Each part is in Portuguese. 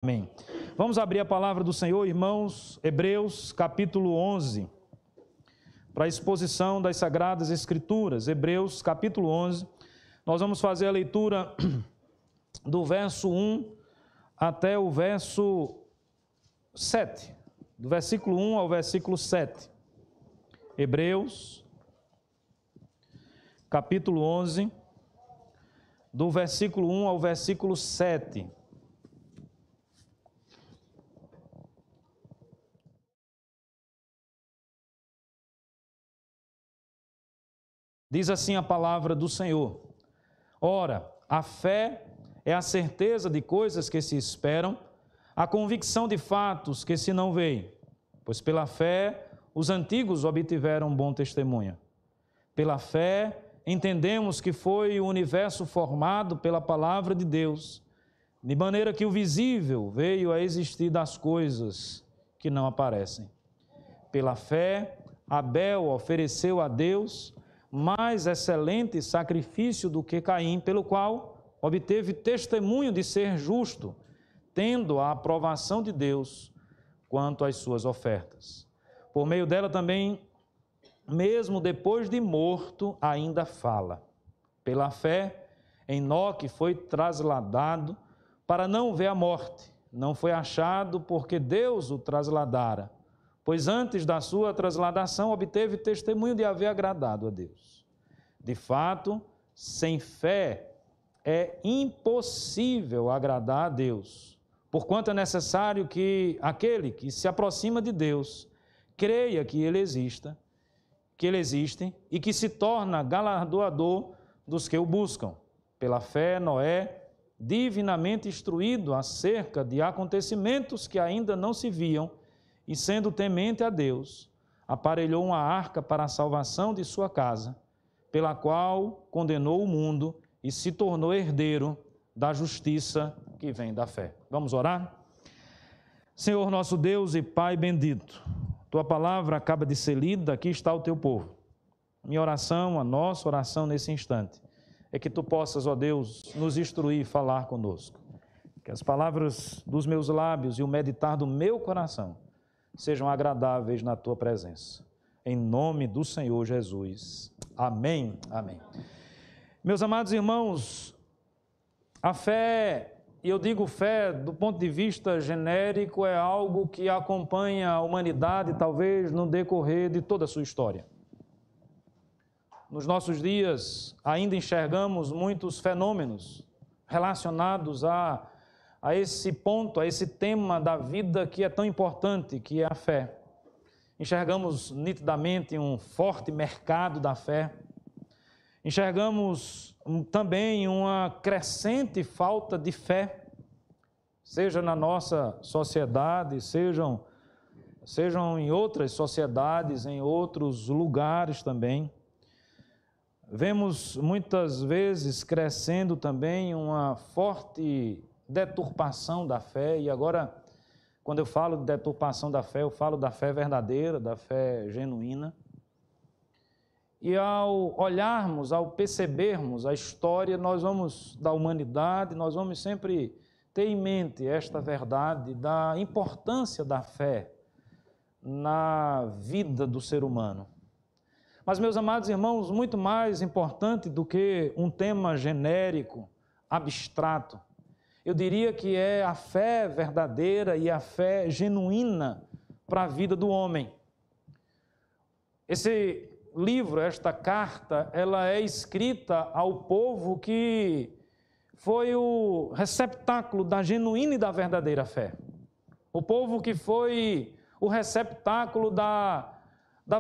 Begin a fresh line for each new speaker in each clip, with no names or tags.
Amém. Vamos abrir a palavra do Senhor, irmãos, Hebreus, capítulo 11, para a exposição das Sagradas Escrituras. Hebreus, capítulo 11, nós vamos fazer a leitura do verso 1 até o verso 7, do versículo 1 ao versículo 7. Hebreus, capítulo 11, do versículo 1 ao versículo 7. Diz assim a palavra do Senhor: Ora, a fé é a certeza de coisas que se esperam, a convicção de fatos que se não veem. Pois pela fé os antigos obtiveram bom testemunho. Pela fé entendemos que foi o universo formado pela palavra de Deus, de maneira que o visível veio a existir das coisas que não aparecem. Pela fé, Abel ofereceu a Deus mais excelente sacrifício do que Caim, pelo qual obteve testemunho de ser justo, tendo a aprovação de Deus quanto às suas ofertas. Por meio dela também, mesmo depois de morto, ainda fala. Pela fé, Enoque foi trasladado para não ver a morte. Não foi achado porque Deus o trasladara, pois antes da sua trasladação obteve testemunho de haver agradado a Deus. De fato, sem fé é impossível agradar a Deus, porquanto é necessário que aquele que se aproxima de Deus creia que Ele existe e que se torna galardoador dos que o buscam. Pela fé, Noé, divinamente instruído acerca de acontecimentos que ainda não se viam, e sendo temente a Deus, aparelhou uma arca para a salvação de sua casa, pela qual condenou o mundo e se tornou herdeiro da justiça que vem da fé. Vamos orar? Senhor nosso Deus e Pai bendito, Tua palavra acaba de ser lida, aqui está o Teu povo. Minha oração, a nossa oração nesse instante, é que Tu possas, ó Deus, nos instruir e falar conosco. Que as palavras dos meus lábios e o meditar do meu coração sejam agradáveis na Tua presença. Em nome do Senhor Jesus. Amém. Amém. Meus amados irmãos, a fé, e eu digo fé do ponto de vista genérico, é algo que acompanha a humanidade, talvez no decorrer de toda a sua história. Nos nossos dias, ainda enxergamos muitos fenômenos relacionados a esse ponto, a esse tema da vida que é tão importante, que é a fé. Enxergamos nitidamente um forte mercado da fé. Enxergamos também uma crescente falta de fé, seja na nossa sociedade, sejam em outras sociedades, em outros lugares também. Vemos muitas vezes crescendo também uma forte deturpação da fé, e agora, quando eu falo de deturpação da fé, eu falo da fé verdadeira, da fé genuína. E ao olharmos, ao percebermos a história da humanidade, nós vamos sempre ter em mente esta verdade da importância da fé na vida do ser humano. Mas, meus amados irmãos, muito mais importante do que um tema genérico, abstrato, eu diria que é a fé verdadeira e a fé genuína para a vida do homem. Esse livro, esta carta, ela é escrita ao povo que foi o receptáculo da genuína e da verdadeira fé. O povo que foi o receptáculo da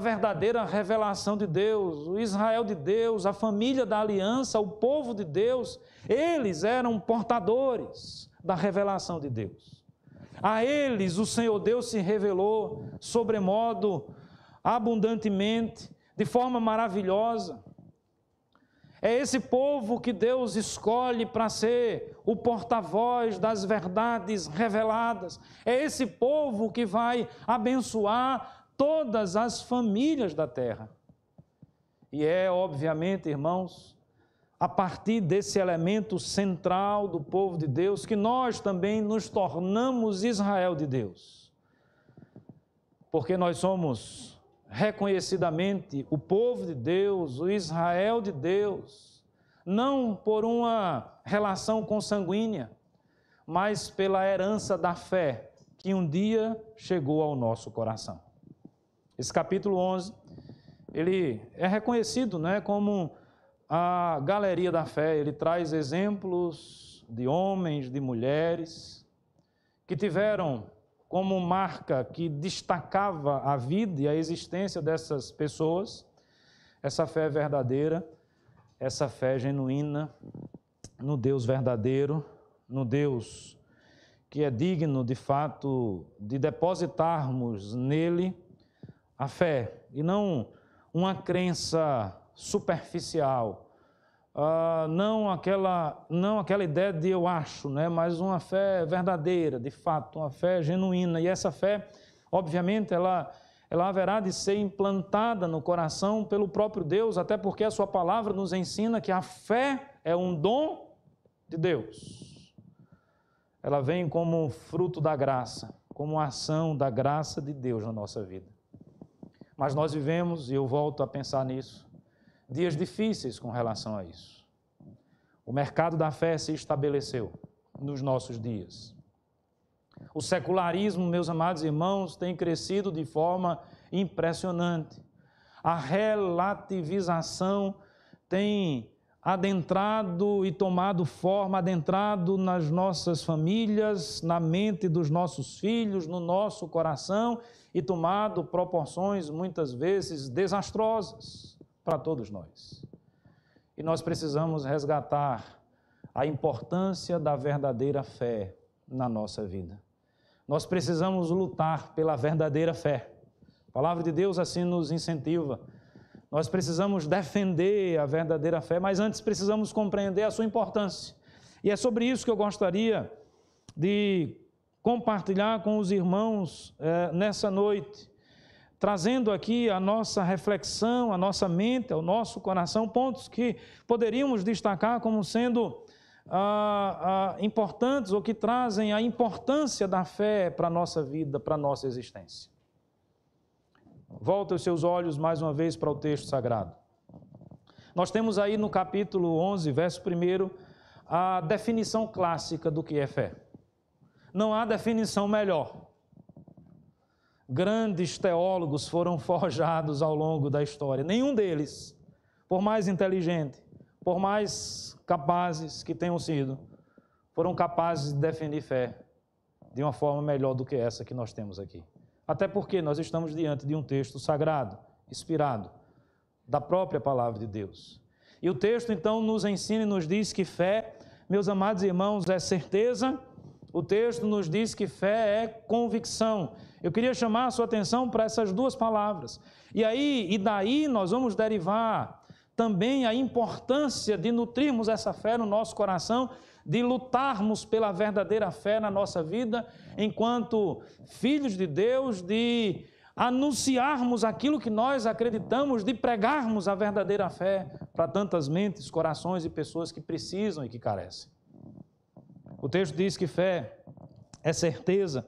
verdadeira revelação de Deus, o Israel de Deus, a família da aliança, o povo de Deus, eles eram portadores da revelação de Deus. A eles o Senhor Deus se revelou sobremodo, abundantemente, de forma maravilhosa. É esse povo que Deus escolhe para ser o porta-voz das verdades reveladas. É esse povo que vai abençoar todas as famílias da terra. E é, obviamente, irmãos, a partir desse elemento central do povo de Deus, que nós também nos tornamos Israel de Deus. Porque nós somos reconhecidamente o povo de Deus, o Israel de Deus, não por uma relação consanguínea, mas pela herança da fé que um dia chegou ao nosso coração. Esse capítulo 11, ele é reconhecido, né, como a galeria da fé. Ele traz exemplos de homens, de mulheres, que tiveram como marca que destacava a vida e a existência dessas pessoas, essa fé verdadeira, essa fé genuína no Deus verdadeiro, no Deus que é digno, de fato, de depositarmos nele a fé, e não uma crença superficial, não aquela ideia de eu acho, né? Mas uma fé verdadeira, de fato, uma fé genuína. E essa fé, obviamente, ela haverá de ser implantada no coração pelo próprio Deus, até porque a sua palavra nos ensina que a fé é um dom de Deus. Ela vem como fruto da graça, como ação da graça de Deus na nossa vida. Mas nós vivemos, e eu volto a pensar nisso, dias difíceis com relação a isso. O mercado da fé se estabeleceu nos nossos dias. O secularismo, meus amados irmãos, tem crescido de forma impressionante. A relativização tem adentrado e tomado forma, adentrado nas nossas famílias, na mente dos nossos filhos, no nosso coração, e tomado proporções muitas vezes desastrosas para todos nós. E nós precisamos resgatar a importância da verdadeira fé na nossa vida. Nós precisamos lutar pela verdadeira fé. A palavra de Deus assim nos incentiva. Nós precisamos defender a verdadeira fé, mas antes precisamos compreender a sua importância. E é sobre isso que eu gostaria de compartilhar com os irmãos nessa noite, trazendo aqui a nossa reflexão, a nossa mente, o nosso coração, pontos que poderíamos destacar como sendo importantes ou que trazem a importância da fé para a nossa vida, para a nossa existência. Volta os seus olhos mais uma vez para o texto sagrado. Nós temos aí no capítulo 11, verso 1, a definição clássica do que é fé. Não há definição melhor. Grandes teólogos foram forjados ao longo da história. Nenhum deles, por mais inteligente, por mais capazes que tenham sido, foram capazes de definir fé de uma forma melhor do que essa que nós temos aqui. Até porque nós estamos diante de um texto sagrado, inspirado, da própria palavra de Deus. E o texto então nos ensina e nos diz que fé, meus amados irmãos, é certeza. O texto nos diz que fé é convicção. Eu queria chamar a sua atenção para essas duas palavras. E daí nós vamos derivar também a importância de nutrirmos essa fé no nosso coração, de lutarmos pela verdadeira fé na nossa vida, enquanto filhos de Deus, de anunciarmos aquilo que nós acreditamos, de pregarmos a verdadeira fé para tantas mentes, corações e pessoas que precisam e que carecem. O texto diz que fé é certeza.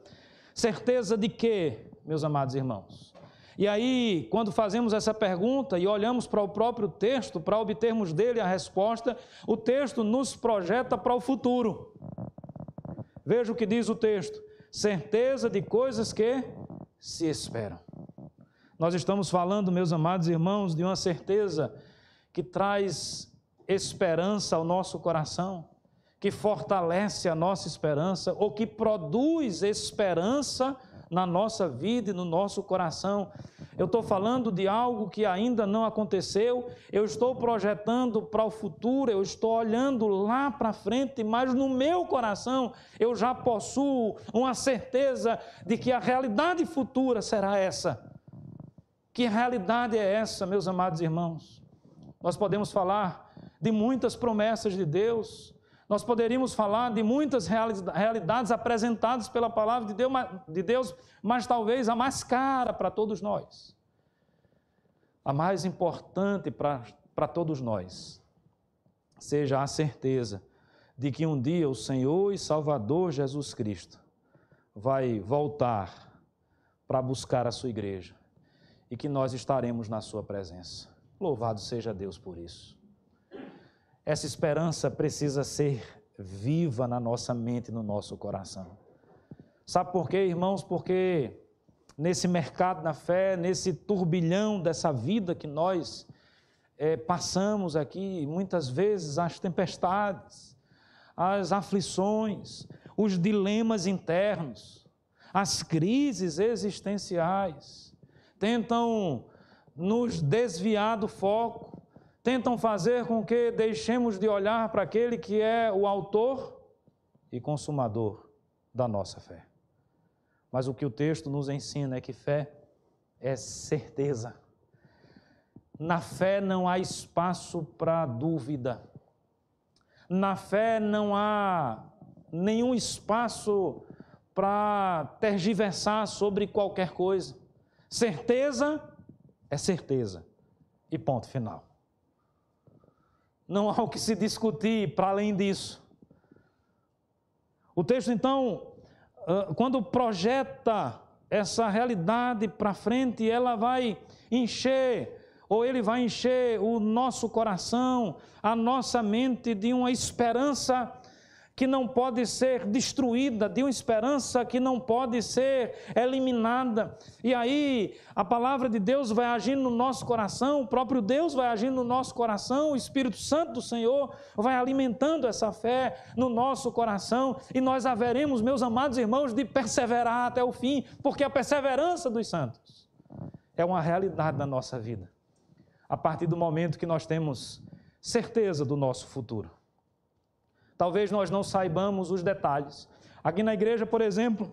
Certeza de quê, meus amados irmãos? E aí, quando fazemos essa pergunta e olhamos para o próprio texto, para obtermos dele a resposta, o texto nos projeta para o futuro. Veja o que diz o texto: certeza de coisas que se esperam. Nós estamos falando, meus amados irmãos, de uma certeza que traz esperança ao nosso coração, que fortalece a nossa esperança, ou que produz esperança na nossa vida e no nosso coração. Eu estou falando de algo que ainda não aconteceu, eu estou projetando para o futuro, eu estou olhando lá para frente, mas no meu coração eu já possuo uma certeza de que a realidade futura será essa. Que realidade é essa, meus amados irmãos? Nós podemos falar de muitas promessas de Deus, nós poderíamos falar de muitas realidades apresentadas pela palavra de Deus, mas talvez a mais cara para todos nós, a mais importante para todos nós, seja a certeza de que um dia o Senhor e Salvador Jesus Cristo vai voltar para buscar a sua igreja e que nós estaremos na sua presença. Louvado seja Deus por isso. Essa esperança precisa ser viva na nossa mente e no nosso coração. Sabe por quê, irmãos? Porque nesse mercado da fé, nesse turbilhão dessa vida que nós passamos aqui, muitas vezes as tempestades, as aflições, os dilemas internos, as crises existenciais, tentam nos desviar do foco, tentam fazer com que deixemos de olhar para aquele que é o autor e consumador da nossa fé. Mas o que o texto nos ensina é que fé é certeza. Na fé não há espaço para dúvida. Na fé não há nenhum espaço para tergiversar sobre qualquer coisa. Certeza é certeza. E ponto final. Não há o que se discutir para além disso. O texto, então, quando projeta essa realidade para frente, ela vai encher, ou ele vai encher o nosso coração, a nossa mente de uma esperança que não pode ser destruída, de uma esperança que não pode ser eliminada. E aí a palavra de Deus vai agir no nosso coração, o próprio Deus vai agir no nosso coração, o Espírito Santo do Senhor vai alimentando essa fé no nosso coração, e nós haveremos, meus amados irmãos, de perseverar até o fim, porque a perseverança dos santos é uma realidade na nossa vida, a partir do momento que nós temos certeza do nosso futuro. Talvez nós não saibamos os detalhes. Aqui na igreja, por exemplo,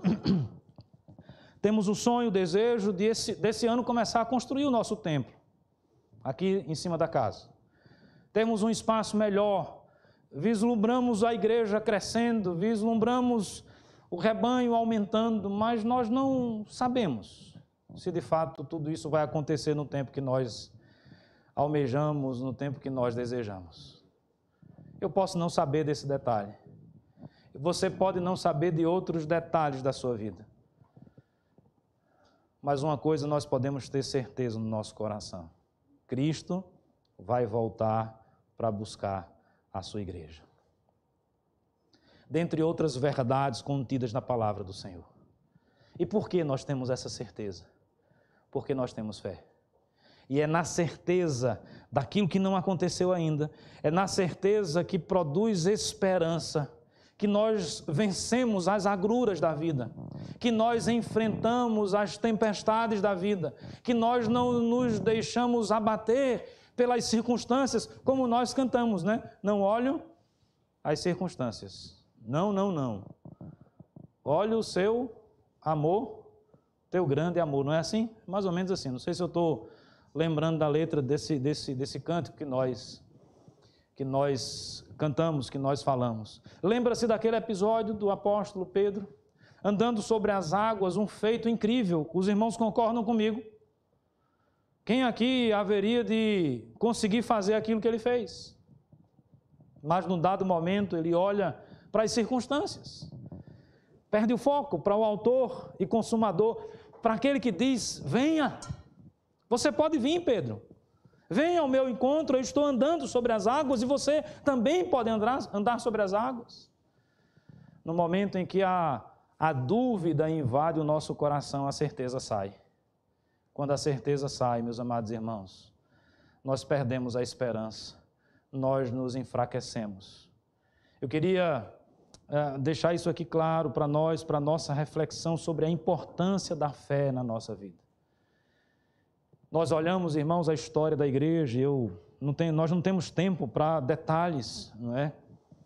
temos o sonho, o desejo desse ano começar a construir o nosso templo, aqui em cima da casa. Temos um espaço melhor, vislumbramos a igreja crescendo, vislumbramos o rebanho aumentando, mas nós não sabemos se de fato tudo isso vai acontecer no tempo que nós almejamos, no tempo que nós desejamos. Eu posso não saber desse detalhe. Você pode não saber de outros detalhes da sua vida. Mas uma coisa nós podemos ter certeza no nosso coração: Cristo vai voltar para buscar a sua igreja. Dentre outras verdades contidas na palavra do Senhor. E por que nós temos essa certeza? Porque nós temos fé. E é na certeza daquilo que não aconteceu ainda, é na certeza que produz esperança, que nós vencemos as agruras da vida, que nós enfrentamos as tempestades da vida, que nós não nos deixamos abater pelas circunstâncias, como nós cantamos, né? Não olho as circunstâncias. Não, não, não. Olha o seu amor, teu grande amor. Não é assim? Mais ou menos assim. Não sei se eu estou lembrando da letra desse cântico que nós cantamos, que nós falamos. Lembra-se daquele episódio do apóstolo Pedro, andando sobre as águas, um feito incrível. Os irmãos concordam comigo. Quem aqui haveria de conseguir fazer aquilo que ele fez? Mas num dado momento ele olha para as circunstâncias, perde o foco para o autor e consumador, para aquele que diz: venha. Você pode vir, Pedro. Venha ao meu encontro, eu estou andando sobre as águas e você também pode andar sobre as águas. No momento em que a dúvida invade o nosso coração, a certeza sai. Quando a certeza sai, meus amados irmãos, nós perdemos a esperança, nós nos enfraquecemos. Eu queria deixar isso aqui claro para nós, para a nossa reflexão sobre a importância da fé na nossa vida. Nós olhamos, irmãos, a história da igreja, nós não temos tempo para detalhes, não é?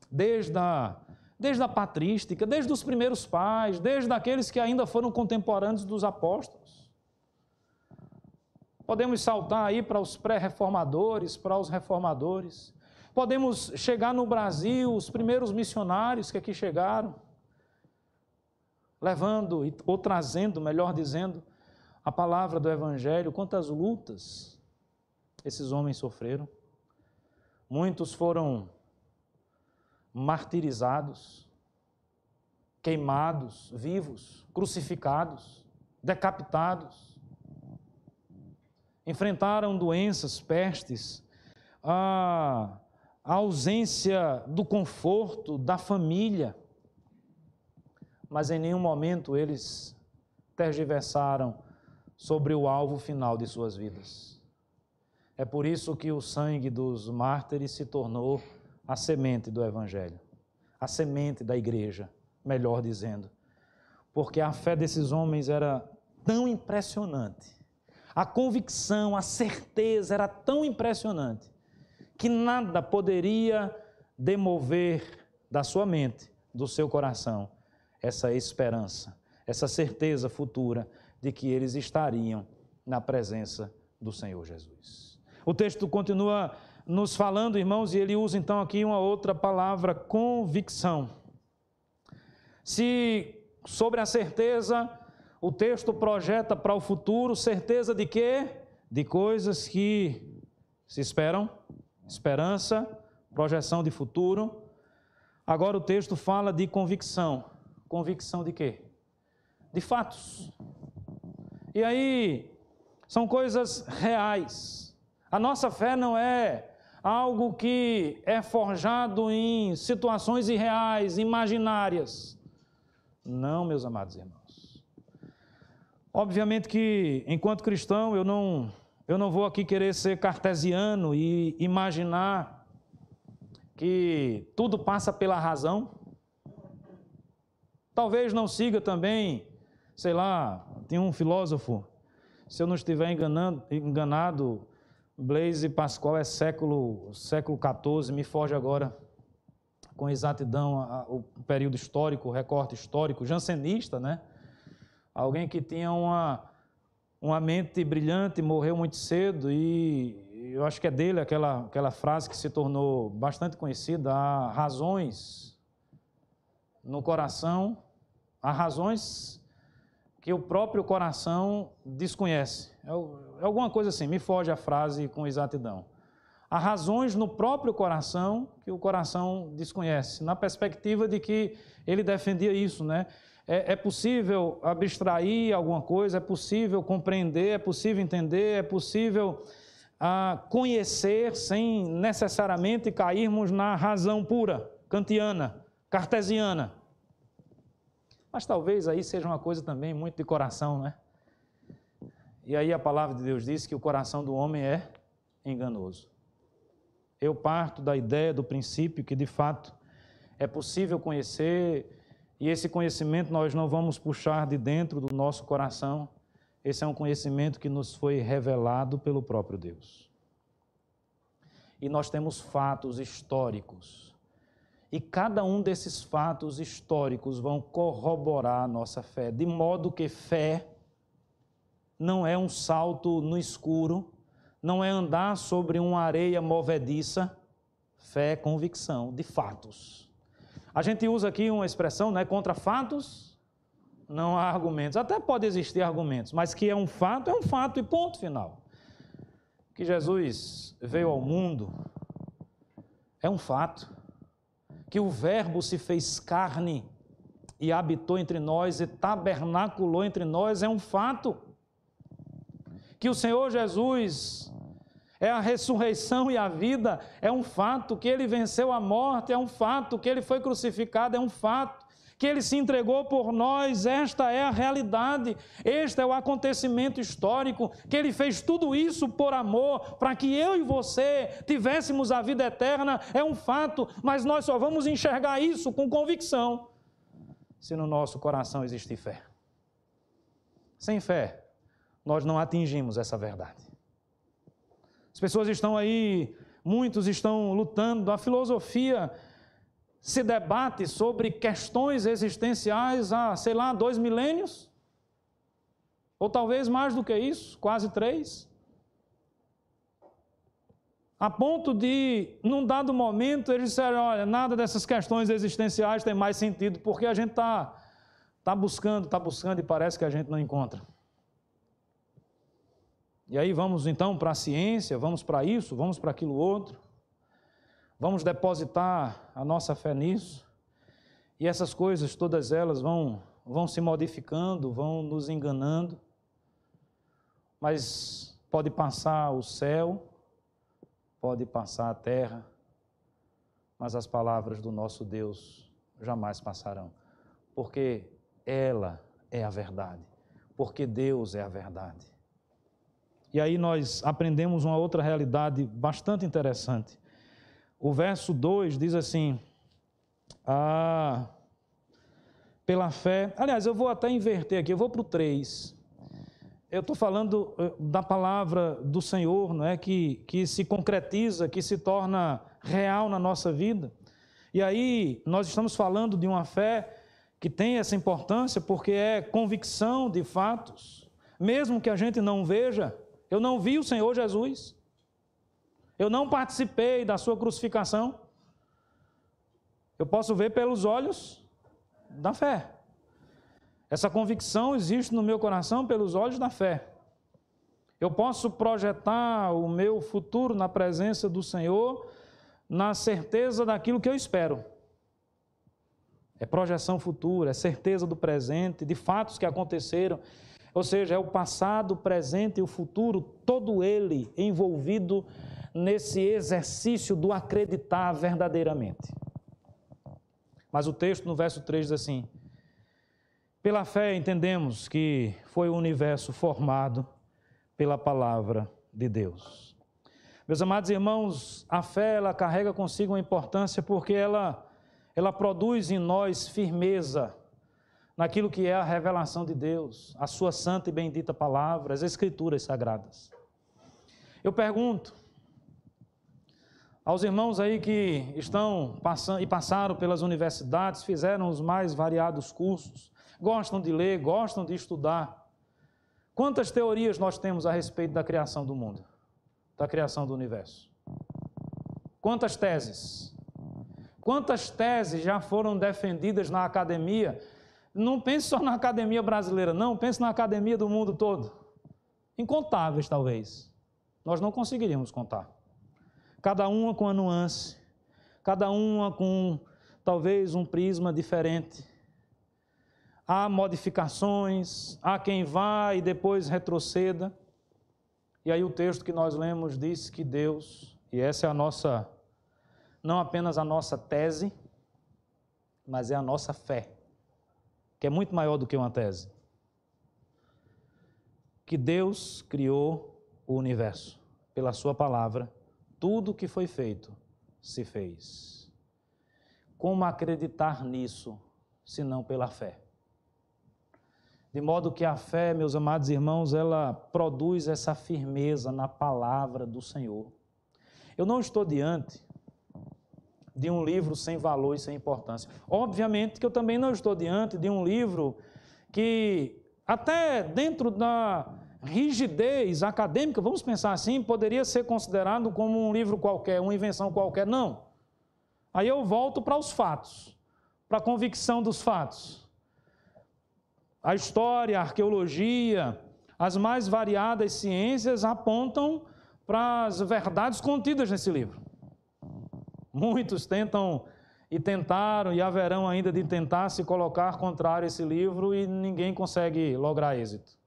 Desde a patrística, desde os primeiros pais, desde aqueles que ainda foram contemporâneos dos apóstolos. Podemos saltar aí para os pré-reformadores, para os reformadores. Podemos chegar no Brasil, os primeiros missionários que aqui chegaram, levando, ou trazendo, melhor dizendo, a palavra do Evangelho. Quantas lutas esses homens sofreram. Muitos foram martirizados, queimados, vivos, crucificados, decapitados. Enfrentaram doenças, pestes, a ausência do conforto da família, mas em nenhum momento eles tergiversaram sobre o alvo final de suas vidas. É por isso que o sangue dos mártires se tornou a semente do Evangelho, a semente da igreja, melhor dizendo, porque a fé desses homens era tão impressionante, a convicção, a certeza era tão impressionante, que nada poderia demover da sua mente, do seu coração, essa esperança, essa certeza futura de que eles estariam na presença do Senhor Jesus. O texto continua nos falando, irmãos, e ele usa então aqui uma outra palavra, convicção. Se sobre a certeza, o texto projeta para o futuro, certeza de quê? De coisas que se esperam, esperança, projeção de futuro. Agora o texto fala de convicção. Convicção de quê? De fatos. E aí, são coisas reais. A nossa fé não é algo que é forjado em situações irreais, imaginárias. Não, meus amados irmãos. Obviamente que, enquanto cristão, eu não vou aqui querer ser cartesiano e imaginar que tudo passa pela razão. Talvez não siga também, sei lá, tem um filósofo, se eu não estiver enganado, Blaise Pascal é século XIV, me foge agora com exatidão o período histórico, o recorte histórico, jansenista, né? Alguém que tinha uma mente brilhante, morreu muito cedo e eu acho que é dele aquela frase que se tornou bastante conhecida, há razões no coração, há razões que o próprio coração desconhece. É alguma coisa assim, me foge a frase com exatidão. Há razões no próprio coração que o coração desconhece, na perspectiva de que ele defendia isso, né? É possível abstrair alguma coisa, é possível compreender, é possível entender, é possível conhecer sem necessariamente cairmos na razão pura, kantiana, cartesiana. Mas talvez aí seja uma coisa também muito de coração, né? E aí a palavra de Deus diz que o coração do homem é enganoso. Eu parto da ideia, do princípio, que de fato é possível conhecer, e esse conhecimento nós não vamos puxar de dentro do nosso coração. Esse é um conhecimento que nos foi revelado pelo próprio Deus. E nós temos fatos históricos. E cada um desses fatos históricos vão corroborar a nossa fé, de modo que fé não é um salto no escuro, não é andar sobre uma areia movediça. Fé é convicção de fatos. A gente usa aqui uma expressão, né, contra fatos não há argumentos. Até pode existir argumentos, mas que é um fato e ponto final. Que Jesus veio ao mundo é um fato. Que o Verbo se fez carne e habitou entre nós e tabernaculou entre nós é um fato. Que o Senhor Jesus é a ressurreição e a vida é um fato. Que Ele venceu a morte é um fato. Que Ele foi crucificado é um fato. Que Ele se entregou por nós, esta é a realidade, este é o acontecimento histórico, que Ele fez tudo isso por amor, para que eu e você tivéssemos a vida eterna, é um fato, mas nós só vamos enxergar isso com convicção, se no nosso coração existir fé. Sem fé, nós não atingimos essa verdade. As pessoas estão aí, muitos estão lutando, a filosofia se debate sobre questões existenciais há, 2 milênios, ou talvez mais do que isso, quase 3, a ponto de, num dado momento, eles disseram, olha, nada dessas questões existenciais tem mais sentido, porque a gente está buscando e parece que a gente não encontra. E aí vamos então para a ciência, vamos para isso, vamos para aquilo outro. vamos depositar a nossa fé nisso, e essas coisas, todas elas vão se modificando, vão nos enganando, mas pode passar o céu, pode passar a terra, mas as palavras do nosso Deus jamais passarão, porque ela é a verdade, porque Deus é a verdade. E aí nós aprendemos uma outra realidade bastante interessante. O verso 2 diz assim, pela fé, aliás, eu vou até inverter aqui, eu vou para o 3. Eu estou falando da palavra do Senhor, não é? Que se concretiza, que se torna real na nossa vida. E aí nós estamos falando de uma fé que tem essa importância porque é convicção de fatos. Mesmo que a gente não veja, eu não vi o Senhor Jesus, eu não participei da sua crucificação, eu posso ver pelos olhos da fé. Essa convicção existe no meu coração pelos olhos da fé. Eu posso projetar o meu futuro na presença do Senhor, na certeza daquilo que eu espero. É projeção futura, é certeza do presente, de fatos que aconteceram. Ou seja, é o passado, o presente e o futuro, todo ele envolvido nesse exercício do acreditar verdadeiramente. Mas o texto no verso 3 diz assim, pela fé entendemos que foi o universo formado pela palavra de Deus. Meus amados irmãos, a fé ela carrega consigo uma importância porque ela produz em nós firmeza naquilo que é a revelação de Deus, a sua santa e bendita palavra, as escrituras sagradas. Eu pergunto aos irmãos aí que estão passando e passaram pelas universidades, fizeram os mais variados cursos, gostam de ler, gostam de estudar. Quantas teorias nós temos a respeito da criação do mundo, da criação do universo? Quantas teses? Quantas teses já foram defendidas na academia? Não pense só na academia brasileira, não, pense na academia do mundo todo. Incontáveis, talvez. Nós não conseguiríamos contar. Cada uma com a nuance, cada uma com talvez um prisma diferente. Há modificações, há quem vá e depois retroceda. E aí o texto que nós lemos diz que Deus, e essa é a nossa, não apenas a nossa tese, mas é a nossa fé, que é muito maior do que uma tese. Que Deus criou o universo pela sua palavra, tudo que foi feito se fez. Como acreditar nisso, se não pela fé? De modo que a fé, meus amados irmãos, ela produz essa firmeza na palavra do Senhor. Eu não estou diante de um livro sem valor e sem importância. Obviamente que eu também não estou diante de um livro que, até dentro da rigidez acadêmica, vamos pensar assim, poderia ser considerado como um livro qualquer, uma invenção qualquer. Não. Aí eu volto para os fatos, para a convicção dos fatos. A história, a arqueologia, as mais variadas ciências apontam para as verdades contidas nesse livro. Muitos tentam e tentaram e haverão ainda de tentar se colocar contrário a esse livro e ninguém consegue lograr êxito.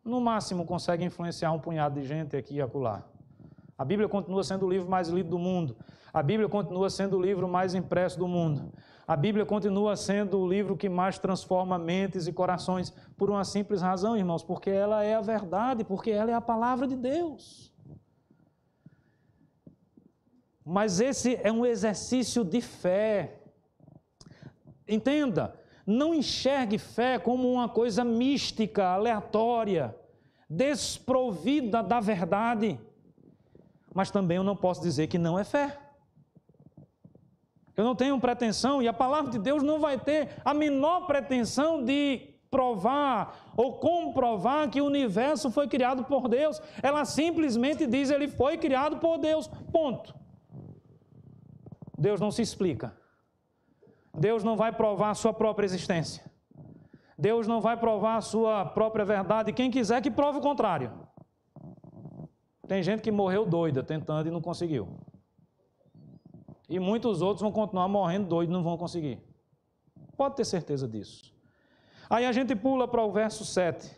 No máximo consegue influenciar um punhado de gente aqui e acolá. A Bíblia continua sendo o livro mais lido do mundo. A Bíblia continua sendo o livro mais impresso do mundo. A Bíblia continua sendo o livro que mais transforma mentes e corações por uma simples razão, irmãos, porque ela é a verdade, porque ela é a palavra de Deus. Mas esse é um exercício de fé. Entenda, não enxergue fé como uma coisa mística, aleatória, desprovida da verdade. Mas também eu não posso dizer que não é fé. Eu não tenho pretensão, e a palavra de Deus não vai ter a menor pretensão de provar ou comprovar que o universo foi criado por Deus. Ela simplesmente diz, ele foi criado por Deus, ponto. Deus não se explica. Deus não vai provar a sua própria existência. Deus não vai provar a sua própria verdade. Quem quiser que prove o contrário. Tem gente que morreu doida tentando e não conseguiu. E muitos outros vão continuar morrendo doidos, não vão conseguir. Pode ter certeza disso. Aí a gente pula para o verso 7.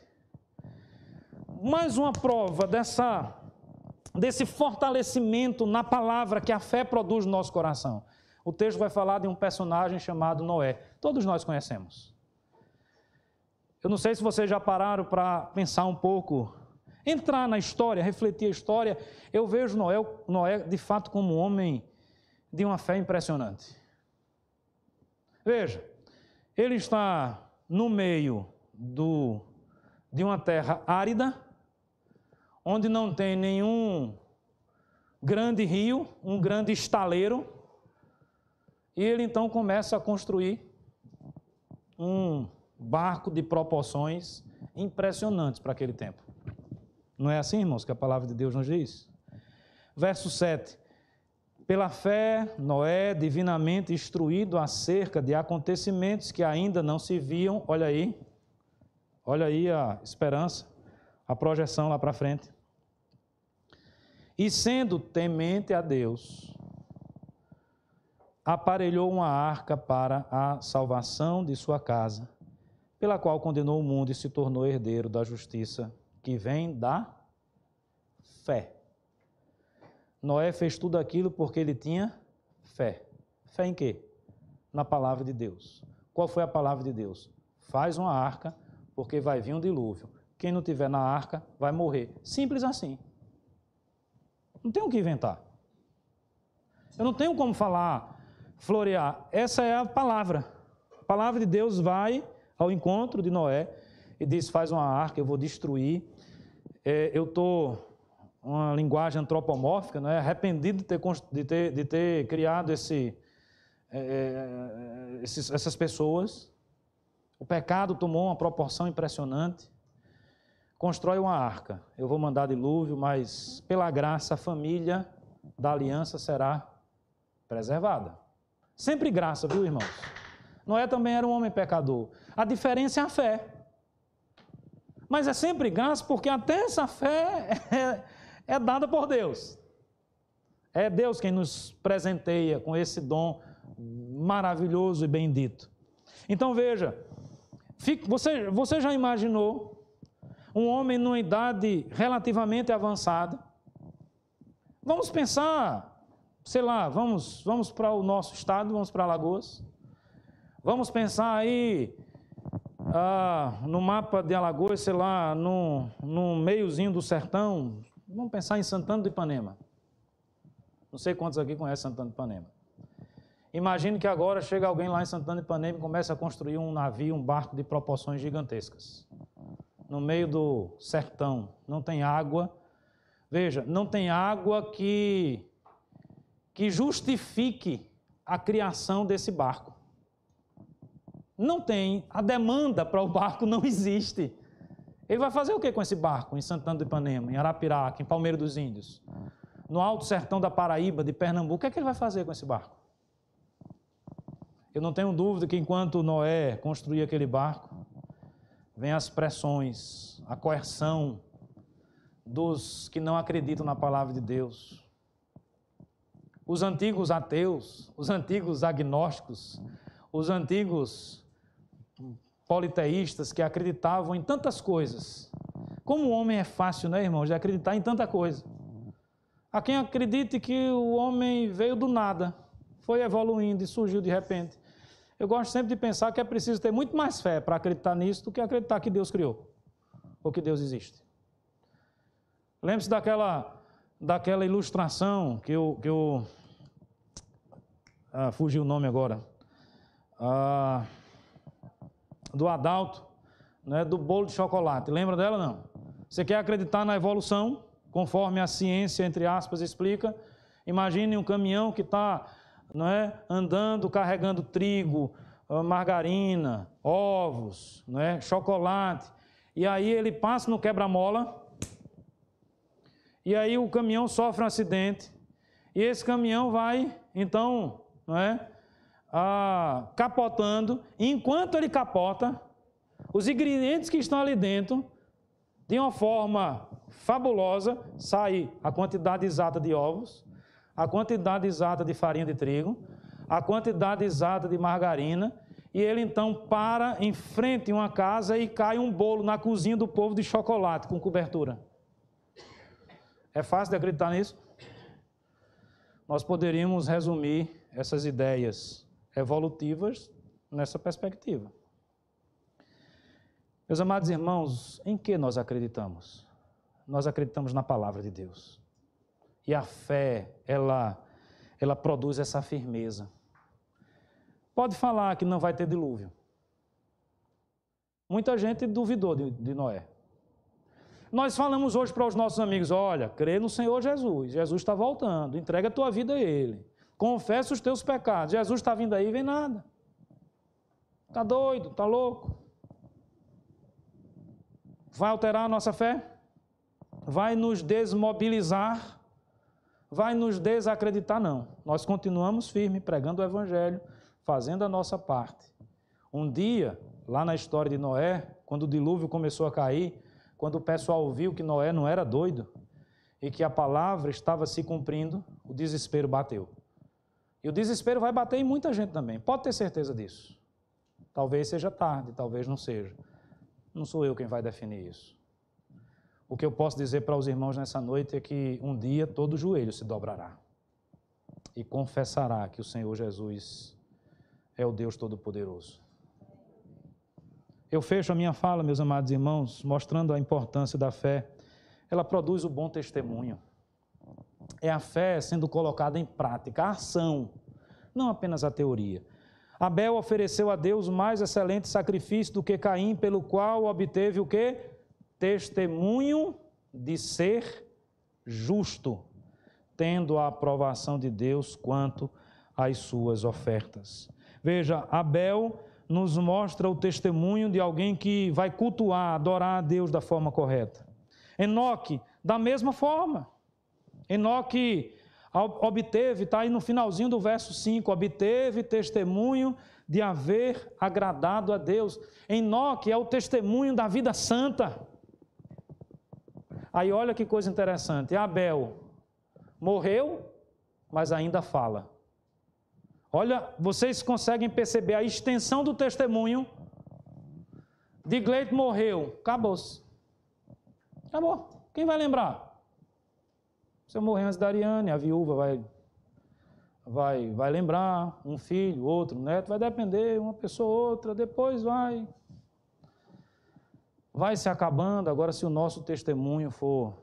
Mais uma prova desse fortalecimento na palavra que a fé produz no nosso coração. O texto vai falar de um personagem chamado Noé. Todos nós conhecemos. Eu não sei se vocês já pararam para pensar um pouco, entrar na história, refletir a história. Eu vejo Noé de fato como um homem de uma fé impressionante. Veja, ele está no meio de uma terra árida, onde não tem nenhum grande rio, um grande estaleiro, e ele então começa a construir um barco de proporções impressionantes para aquele tempo. Não é assim, irmãos, que a palavra de Deus nos diz? Verso 7. Pela fé, Noé, divinamente instruído acerca de acontecimentos que ainda não se viam, olha aí a esperança, a projeção lá para frente. E sendo temente a Deus, aparelhou uma arca para a salvação de sua casa, pela qual condenou o mundo e se tornou herdeiro da justiça que vem da fé. Noé fez tudo aquilo porque ele tinha fé. Fé em quê? Na palavra de Deus. Qual foi a palavra de Deus? Faz uma arca, porque vai vir um dilúvio. Quem não tiver na arca vai morrer. Simples assim. Não tenho o que inventar. Eu não tenho como falar, florear. Essa é a palavra. A palavra de Deus vai ao encontro de Noé e diz, faz uma arca, eu vou destruir. Eu estou, uma linguagem antropomórfica, não é? Arrependido de ter criado essas pessoas. O pecado tomou uma proporção impressionante. Constrói uma arca. Eu vou mandar dilúvio, mas pela graça a família da aliança será preservada. Sempre graça, viu, irmãos? Noé também era um homem pecador. A diferença é a fé. Mas é sempre graça porque até essa fé é dada por Deus. É Deus quem nos presenteia com esse dom maravilhoso e bendito. Então veja, você já imaginou um homem numa idade relativamente avançada? Vamos pensar, sei lá, vamos para o nosso estado, vamos para Alagoas. Vamos pensar aí no mapa de Alagoas, sei lá, no meiozinho do sertão. Vamos pensar em Santana do Ipanema. Não sei quantos aqui conhecem Santana do Ipanema. Imagine que agora chega alguém lá em Santana do Ipanema e começa a construir um navio, um barco de proporções gigantescas. No meio do sertão, não tem água. Veja, não tem água que justifique a criação desse barco. Não tem, a demanda para o barco não existe. Ele vai fazer o que com esse barco em Santana do Ipanema, em Arapiraca, em Palmeira dos Índios, no Alto Sertão da Paraíba, de Pernambuco? O que é que ele vai fazer com esse barco? Eu não tenho dúvida que enquanto Noé construía aquele barco, vem as pressões, a coerção dos que não acreditam na palavra de Deus. Os antigos ateus, os antigos agnósticos, os antigos politeístas que acreditavam em tantas coisas. Como o homem é fácil, né, irmãos, de acreditar em tanta coisa. Há quem acredite que o homem veio do nada, foi evoluindo e surgiu de repente. Eu gosto sempre de pensar que é preciso ter muito mais fé para acreditar nisso do que acreditar que Deus criou, ou que Deus existe. Lembre-se daquela ilustração que eu fugiu o nome agora, do Adalto, né, do bolo de chocolate. Lembra dela, não? Você quer acreditar na evolução, conforme a ciência, entre aspas, explica? Imagine um caminhão que está, não é, andando, carregando trigo, margarina, ovos, não é, chocolate. E aí ele passa no quebra-mola, e aí o caminhão sofre um acidente, e esse caminhão vai, então, não é, capotando. E enquanto ele capota, os ingredientes que estão ali dentro, de uma forma fabulosa, sai a quantidade exata de ovos, a quantidade exata de farinha de trigo, a quantidade exata de margarina, e ele então para em frente a uma casa e cai um bolo na cozinha do povo de chocolate com cobertura. É fácil de acreditar nisso? Nós poderíamos resumir essas ideias evolutivas nessa perspectiva. Meus amados irmãos, em que nós acreditamos? Nós acreditamos na palavra de Deus. E a fé, ela produz essa firmeza. Pode falar que não vai ter dilúvio. Muita gente duvidou de Noé. Nós falamos hoje para os nossos amigos, olha, crê no Senhor Jesus, Jesus está voltando, entrega a tua vida a Ele, confessa os teus pecados, Jesus está vindo aí e vem nada. Está doido, está louco? Vai alterar a nossa fé? Vai nos desmobilizar? Vai nos desacreditar? Não. Nós continuamos firmes, pregando o Evangelho, fazendo a nossa parte. Um dia, lá na história de Noé, quando o dilúvio começou a cair, quando o pessoal viu que Noé não era doido e que a palavra estava se cumprindo, o desespero bateu. E o desespero vai bater em muita gente também. Pode ter certeza disso. Talvez seja tarde, talvez não seja. Não sou eu quem vai definir isso. O que eu posso dizer para os irmãos nessa noite é que um dia todo joelho se dobrará e confessará que o Senhor Jesus é o Deus Todo-Poderoso. Eu fecho a minha fala, meus amados irmãos, mostrando a importância da fé. Ela produz o bom testemunho. É a fé sendo colocada em prática, a ação, não apenas a teoria. Abel ofereceu a Deus mais excelente sacrifício do que Caim, pelo qual obteve o quê? Testemunho de ser justo, tendo a aprovação de Deus quanto às suas ofertas. Veja, Abel nos mostra o testemunho de alguém que vai cultuar, adorar a Deus da forma correta. Enoque, da mesma forma. Enoque obteve, está aí no finalzinho do verso 5, obteve testemunho de haver agradado a Deus. Enoque é o testemunho da vida santa. Aí olha que coisa interessante, Abel morreu, mas ainda fala. Olha, vocês conseguem perceber a extensão do testemunho. Digleito morreu, acabou-se. Acabou. Quem vai lembrar? Se eu morrer antes da Ariane, a viúva vai lembrar, um filho, outro, um neto, vai depender, uma pessoa ou outra, depois vai se acabando. Agora, se o nosso testemunho for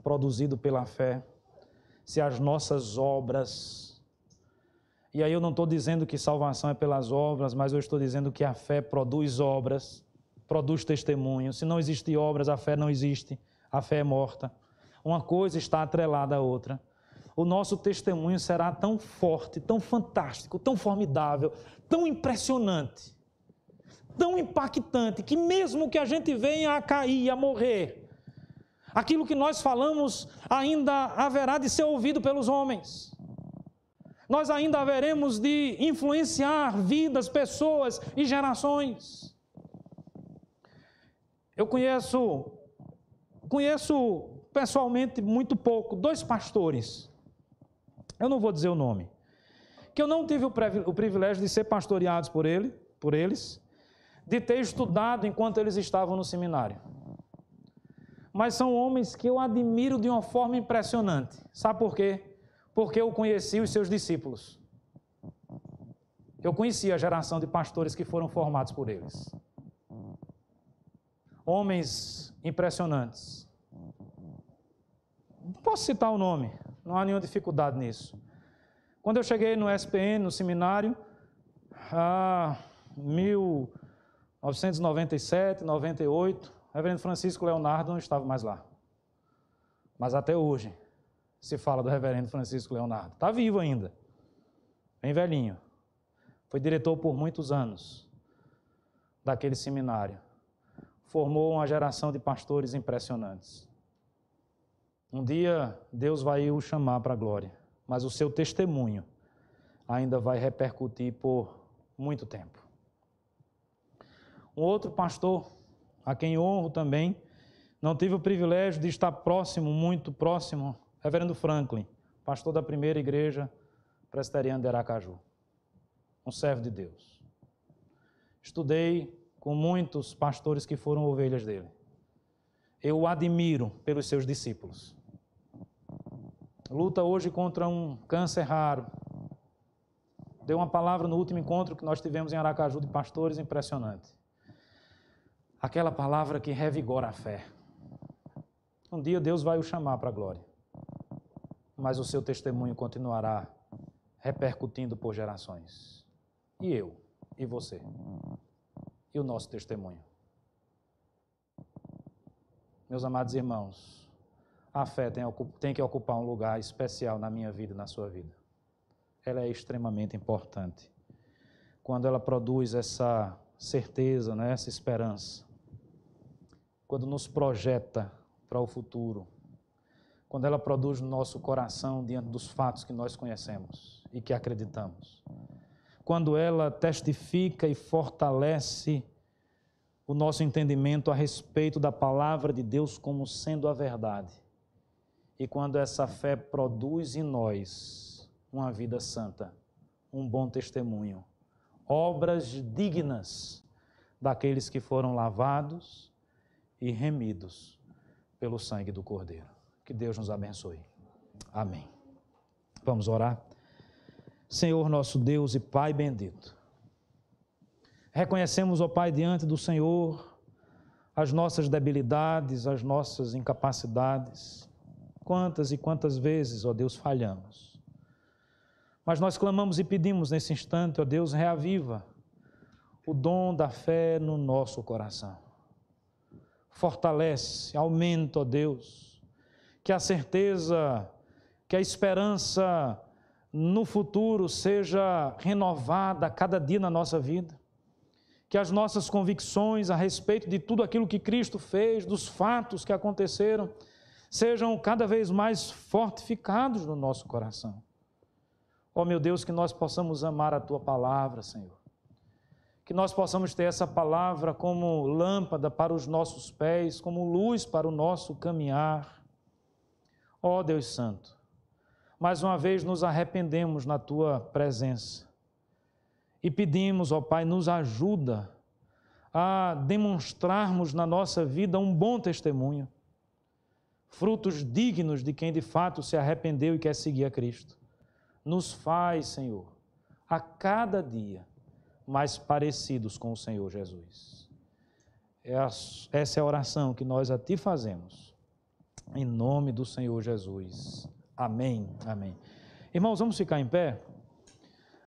produzido pela fé, se as nossas obras... E aí eu não estou dizendo que salvação é pelas obras, mas eu estou dizendo que a fé produz obras, produz testemunho. Se não existem obras, a fé não existe, a fé é morta. Uma coisa está atrelada à outra. O nosso testemunho será tão forte, tão fantástico, tão formidável, tão impressionante, tão impactante, que mesmo que a gente venha a cair, a morrer, aquilo que nós falamos ainda haverá de ser ouvido pelos homens. Nós ainda haveremos de influenciar vidas, pessoas e gerações. Eu conheço pessoalmente muito pouco, 2 pastores, eu não vou dizer o nome, que eu não tive o privilégio de ser pastoreados por eles, de ter estudado enquanto eles estavam no seminário. Mas são homens que eu admiro de uma forma impressionante. Sabe por quê? Porque eu conheci os seus discípulos. Eu conheci a geração de pastores que foram formados por eles. Homens impressionantes. Posso citar o nome, não há nenhuma dificuldade nisso. Quando eu cheguei no SPN, no seminário, 1997, 98, o reverendo Francisco Leonardo não estava mais lá. Mas até hoje se fala do reverendo Francisco Leonardo. Está vivo ainda, bem velhinho. Foi diretor por muitos anos daquele seminário. Formou uma geração de pastores impressionantes. Um dia Deus vai o chamar para a glória, mas o seu testemunho ainda vai repercutir por muito tempo. Um outro pastor, a quem honro também, não tive o privilégio de estar próximo, muito próximo, reverendo Franklin, pastor da primeira igreja presbiteriana de Aracaju, um servo de Deus. Estudei com muitos pastores que foram ovelhas dele. Eu o admiro pelos seus discípulos. Luta hoje contra um câncer raro. Deu uma palavra no último encontro que nós tivemos em Aracaju de pastores impressionante. Aquela palavra que revigora a fé. Um dia Deus vai o chamar para a glória. Mas o seu testemunho continuará repercutindo por gerações. E eu, e você, e o nosso testemunho. Meus amados irmãos, a fé tem que ocupar um lugar especial na minha vida e na sua vida. Ela é extremamente importante. Quando ela produz essa certeza, né, essa esperança, quando nos projeta para o futuro, quando ela produz no nosso coração diante dos fatos que nós conhecemos e que acreditamos, quando ela testifica e fortalece o nosso entendimento a respeito da palavra de Deus como sendo a verdade, e quando essa fé produz em nós uma vida santa, um bom testemunho, obras dignas daqueles que foram lavados e remidos pelo sangue do Cordeiro. Que Deus nos abençoe. Amém. Vamos orar. Senhor nosso Deus e Pai bendito, reconhecemos, ó Pai, diante do Senhor as nossas debilidades, as nossas incapacidades. Quantas e quantas vezes, ó Deus, falhamos. Mas nós clamamos e pedimos nesse instante, ó Deus, reaviva o dom da fé no nosso coração. Fortalece, aumenta, ó Deus, que a certeza, que a esperança no futuro seja renovada a cada dia na nossa vida. Que as nossas convicções a respeito de tudo aquilo que Cristo fez, dos fatos que aconteceram, sejam cada vez mais fortificados no nosso coração. Ó meu Deus, que nós possamos amar a Tua palavra, Senhor. Que nós possamos ter essa palavra como lâmpada para os nossos pés, como luz para o nosso caminhar. Ó Deus Santo, mais uma vez nos arrependemos na Tua presença e pedimos, ó Pai, nos ajuda a demonstrarmos na nossa vida um bom testemunho, frutos dignos de quem de fato se arrependeu e quer seguir a Cristo. Nos faz, Senhor, a cada dia mais parecidos com o Senhor Jesus. Essa é a oração que nós a Ti fazemos. Em nome do Senhor Jesus. Amém. Amém. Irmãos, vamos ficar em pé?